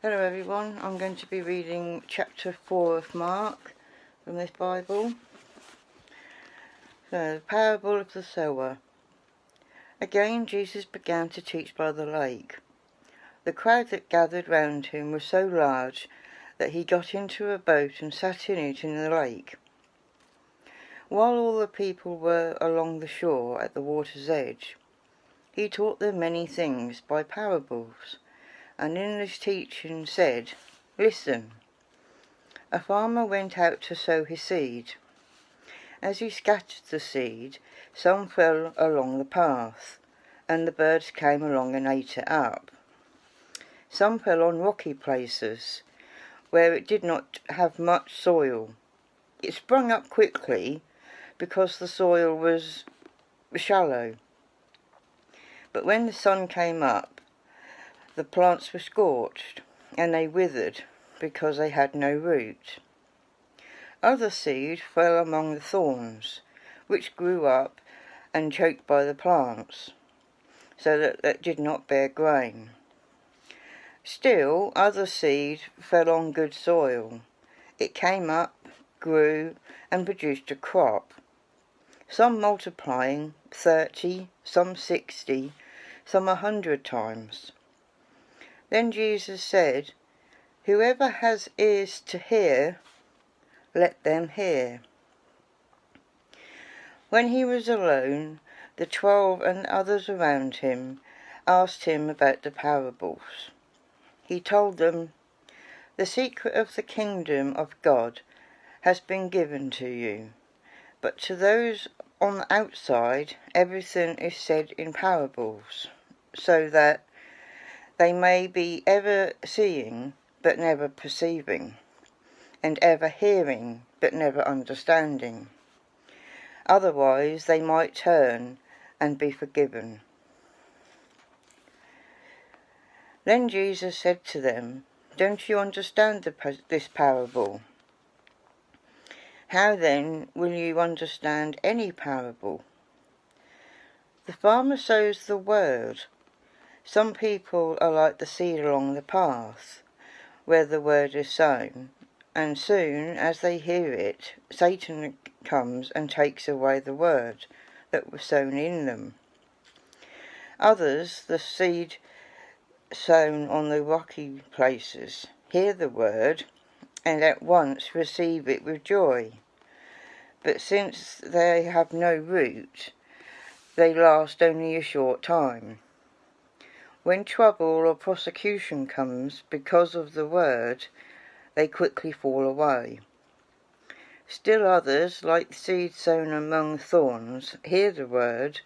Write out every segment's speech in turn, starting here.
Hello everyone, I'm going to be reading chapter 4 of Mark from this Bible. So, the parable of the sower. Again Jesus began to teach by the lake. The crowd that gathered round him was so large that he got into a boat and sat in it in the lake. While all the people were along the shore at the water's edge, he taught them many things by parables, and in this teaching said, "Listen. A farmer went out to sow his seed. As he scattered the seed, some fell along the path, and the birds came along and ate it up. Some fell on rocky places, where it did not have much soil. It sprung up quickly, because the soil was shallow. But when the sun came up, the plants were scorched, and they withered, because they had no root. Other seed fell among the thorns, which grew up and choked by the plants, so that it did not bear grain. Still other seed fell on good soil. It came up, grew, and produced a crop, some multiplying 30, some 60, some 100 times. Then Jesus said, 'Whoever has ears to hear, let them hear.' When he was alone, the 12 and others around him asked him about the parables. He told them, 'The secret of the kingdom of God has been given to you, but to those on the outside everything is said in parables, so that they may be ever seeing but never perceiving, and ever hearing but never understanding. Otherwise they might turn and be forgiven.' Then Jesus said to them, 'Don't you understand this parable? How then will you understand any parable? The farmer sows the word. Some people are like the seed along the path, where the word is sown, and soon as they hear it, Satan comes and takes away the word that was sown in them. Others, the seed sown on the rocky places, hear the word and at once receive it with joy. But since they have no root, they last only a short time. When trouble or persecution comes because of the word, they quickly fall away. Still others, like seed sown among thorns, hear the word,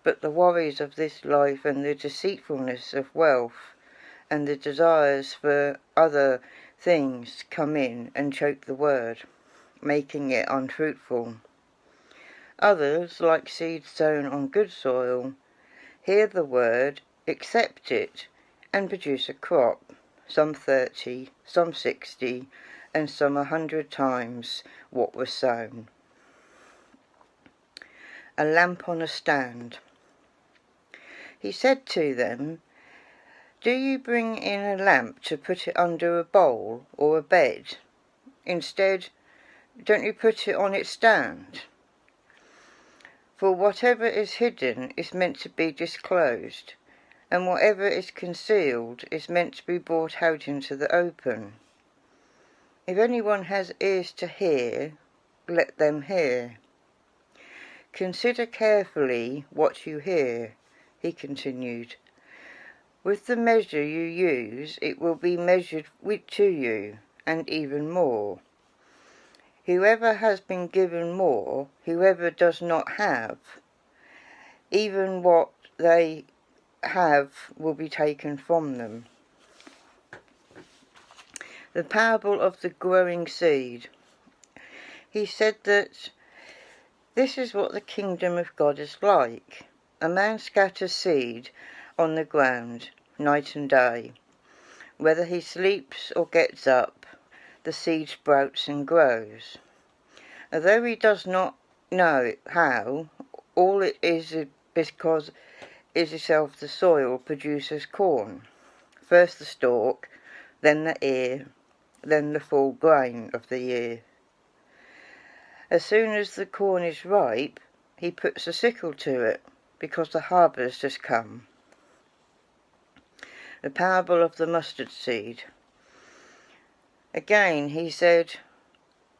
but the worries of this life and the deceitfulness of wealth and the desires for other things come in and choke the word, making it unfruitful. Others, like seed sown on good soil, hear the word, accept it, and produce a crop, some 30, some 60, and some 100 times what was sown. A lamp on a stand. He said to them, 'Do you bring in a lamp to put it under a bowl or a bed? Instead, don't you put it on its stand? For whatever is hidden is meant to be disclosed, and whatever is concealed is meant to be brought out into the open. If anyone has ears to hear, let them hear. Consider carefully what you hear,' he continued. 'With the measure you use, it will be measured to you, and even more. Whoever has been given more, whoever does not have, even what they have will be taken from them.' The parable of the growing seed. He said that this is what the kingdom of God is like. A man scatters seed on the ground night and day. Whether he sleeps or gets up, the seed sprouts and grows. Although he does not know how, all it is because itself the soil produces corn. First the stalk, then the ear, then the full grain of the ear. As soon as the corn is ripe, he puts a sickle to it, because the harvest has come. The parable of the mustard seed. Again he said,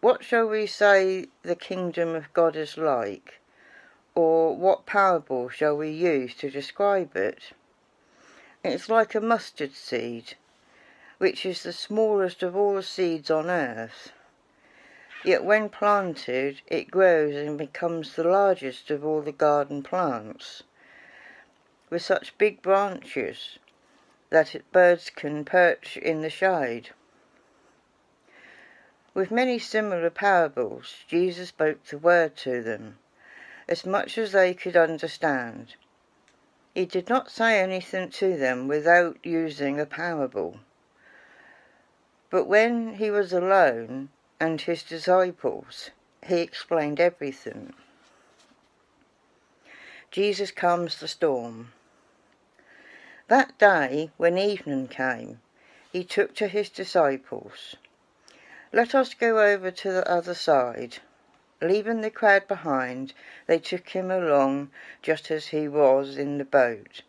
"What shall we say the kingdom of God is like? Or what parable shall we use to describe it? It's like a mustard seed, which is the smallest of all the seeds on earth. Yet when planted, it grows and becomes the largest of all the garden plants, with such big branches that birds can perch in the shade." With many similar parables, Jesus spoke the word to them, as much as they could understand. He did not say anything to them without using a parable. But when he was alone and his disciples, he explained everything. Jesus calms the storm. That day, when evening came, he took to his disciples, "Let us go over to the other side." Leaving the crowd behind, they took him along just as he was in the boat,